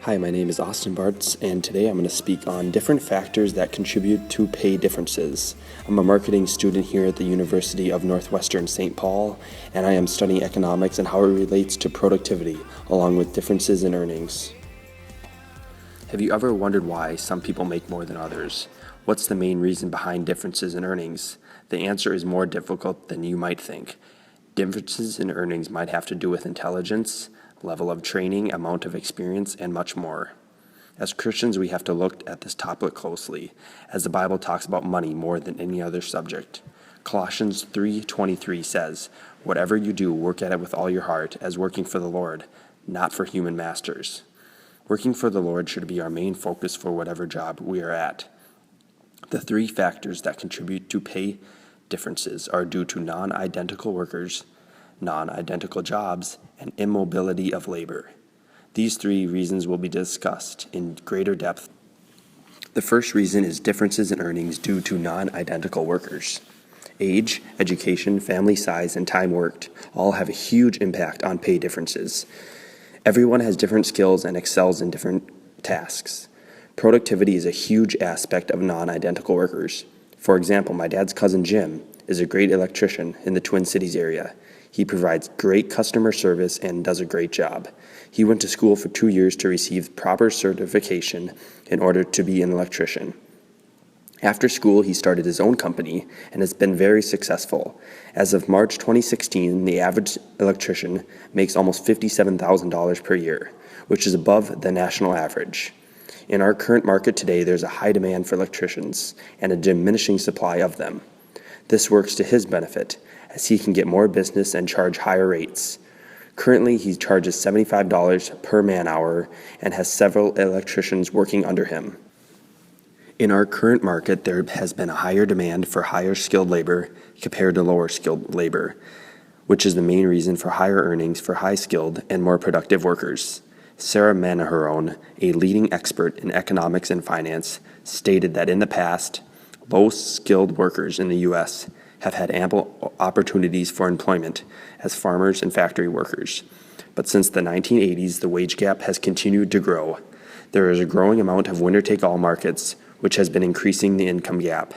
Hi, my name is Austin Bartz, and today I'm going to speak on different factors that contribute to pay differences. I'm a marketing student here at the University of Northwestern St. Paul, and I am studying economics and how it relates to productivity, along with differences in earnings. Have you ever wondered why some people make more than others? What's the main reason behind differences in earnings? The answer is more difficult than you might think. Differences in earnings might have to do with intelligence, level of training, amount of experience, and much more. As Christians, we have to look at this topic closely, as the Bible talks about money more than any other subject. Colossians 3:23 says, "Whatever you do, work at it with all your heart, as working for the Lord, not for human masters." Working for the Lord should be our main focus for whatever job we are at. The three factors that contribute to pay differences are due to non-identical workers, non-identical jobs, and immobility of labor. These three reasons will be discussed in greater depth. The first reason is differences in earnings due to non-identical workers. Age, education, family size, and time worked all have a huge impact on pay differences. Everyone has different skills and excels in different tasks. Productivity is a huge aspect of non-identical workers. For example, my dad's cousin Jim is a great electrician in the Twin Cities area. He provides great customer service and does a great job. He went to school for 2 years to receive proper certification in order to be an electrician. After school, he started his own company and has been very successful. As of March 2016, the average electrician makes almost $57,000 per year, which is above the national average. In our current market today, there's a high demand for electricians and a diminishing supply of them. This works to his benefit, as he can get more business and charge higher rates. Currently, he charges $75 per man-hour and has several electricians working under him. In our current market, there has been a higher demand for higher skilled labor compared to lower skilled labor, which is the main reason for higher earnings for high skilled and more productive workers. Sarah Manaharon, a leading expert in economics and finance, stated that in the past, low skilled workers in the U.S. have had ample opportunities for employment as farmers and factory workers. But since the 1980s, the wage gap has continued to grow. There is a growing amount of winner-take-all markets, which has been increasing the income gap.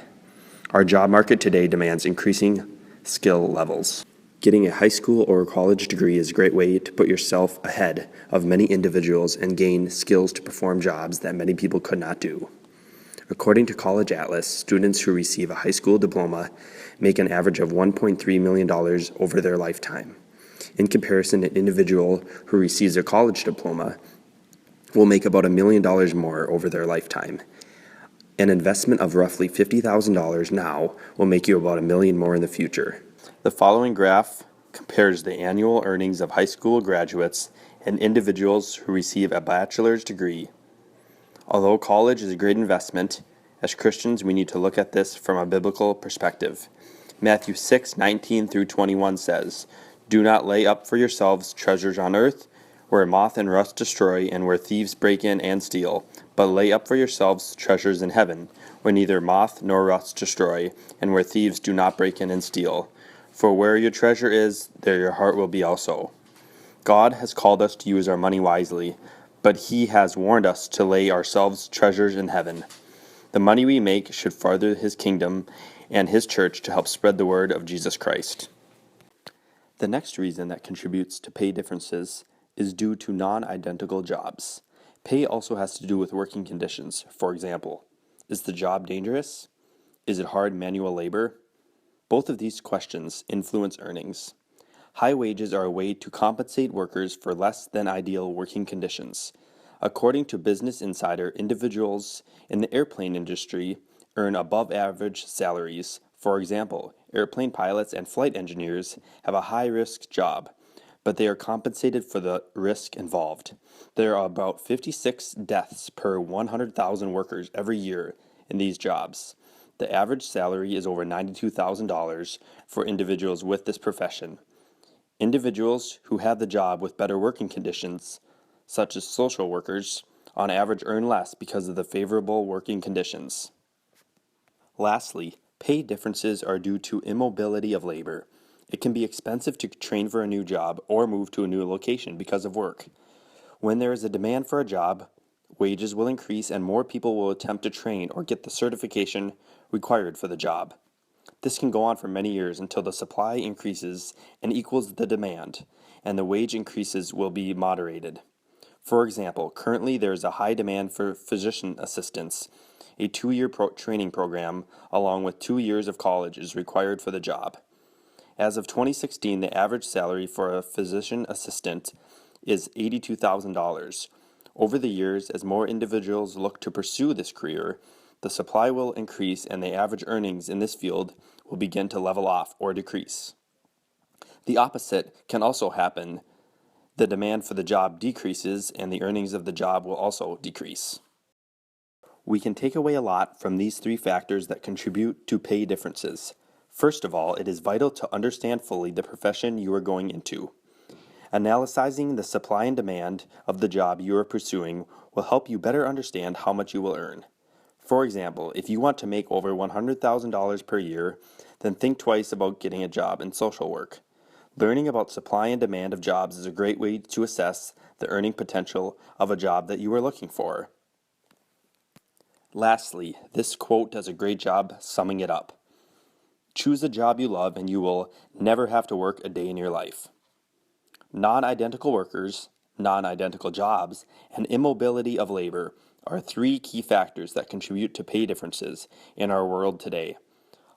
Our job market today demands increasing skill levels. Getting a high school or college degree is a great way to put yourself ahead of many individuals and gain skills to perform jobs that many people could not do. According to College Atlas, students who receive a high school diploma make an average of $1.3 million over their lifetime. In comparison, an individual who receives a college diploma will make about $1 million more over their lifetime. An investment of roughly $50,000 now will make you about $1 million more in the future. The following graph compares the annual earnings of high school graduates and individuals who receive a bachelor's degree. Although college is a great investment, as Christians we need to look at this from a biblical perspective. Matthew 6:19 through 21 says, "Do not lay up for yourselves treasures on earth, where moth and rust destroy, and where thieves break in and steal. But lay up for yourselves treasures in heaven, where neither moth nor rust destroy, and where thieves do not break in and steal. For where your treasure is, there your heart will be also." God has called us to use our money wisely, but He has warned us to lay ourselves treasures in heaven. The money we make should further His kingdom and His church to help spread the word of Jesus Christ. The next reason that contributes to pay differences is due to non-identical jobs. Pay also has to do with working conditions. For example, is the job dangerous? Is it hard manual labor? Both of these questions influence earnings. High wages are a way to compensate workers for less than ideal working conditions. According to Business Insider, individuals in the airplane industry earn above average salaries. For example, airplane pilots and flight engineers have a high-risk job, but they are compensated for the risk involved. There are about 56 deaths per 100,000 workers every year in these jobs. The average salary is over $92,000 for individuals with this profession. Individuals who have the job with better working conditions, such as social workers, on average earn less because of the favorable working conditions. Lastly, pay differences are due to immobility of labor. It can be expensive to train for a new job or move to a new location because of work. When there is a demand for a job, wages will increase and more people will attempt to train or get the certification required for the job. This can go on for many years until the supply increases and equals the demand, and the wage increases will be moderated. For example, currently there is a high demand for physician assistants. A 2-year training program, along with 2 years of college, is required for the job. As of 2016, the average salary for a physician assistant is $82,000. Over the years, as more individuals look to pursue this career, the supply will increase and the average earnings in this field will begin to level off or decrease. The opposite can also happen. The demand for the job decreases and the earnings of the job will also decrease. We can take away a lot from these 3 factors that contribute to pay differences. First of all, it is vital to understand fully the profession you are going into. Analyzing the supply and demand of the job you are pursuing will help you better understand how much you will earn. For example, if you want to make over $100,000 per year, then think twice about getting a job in social work. Learning about supply and demand of jobs is a great way to assess the earning potential of a job that you are looking for. Lastly, this quote does a great job summing it up. Choose a job you love and you will never have to work a day in your life. Non-identical workers, non-identical jobs, and immobility of labor are 3 key factors that contribute to pay differences in our world today.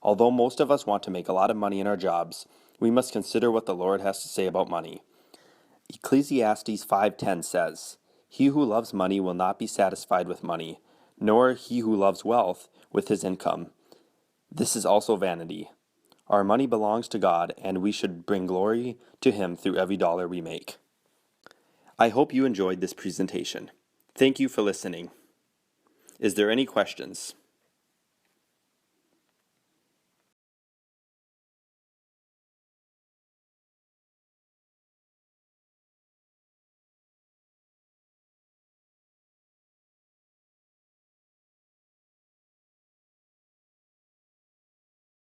Although most of us want to make a lot of money in our jobs, we must consider what the Lord has to say about money. Ecclesiastes 5:10 says, "He who loves money will not be satisfied with money, nor he who loves wealth with his income. This is also vanity." Our money belongs to God, and we should bring glory to Him through every dollar we make. I hope you enjoyed this presentation. Thank you for listening. Is there any questions?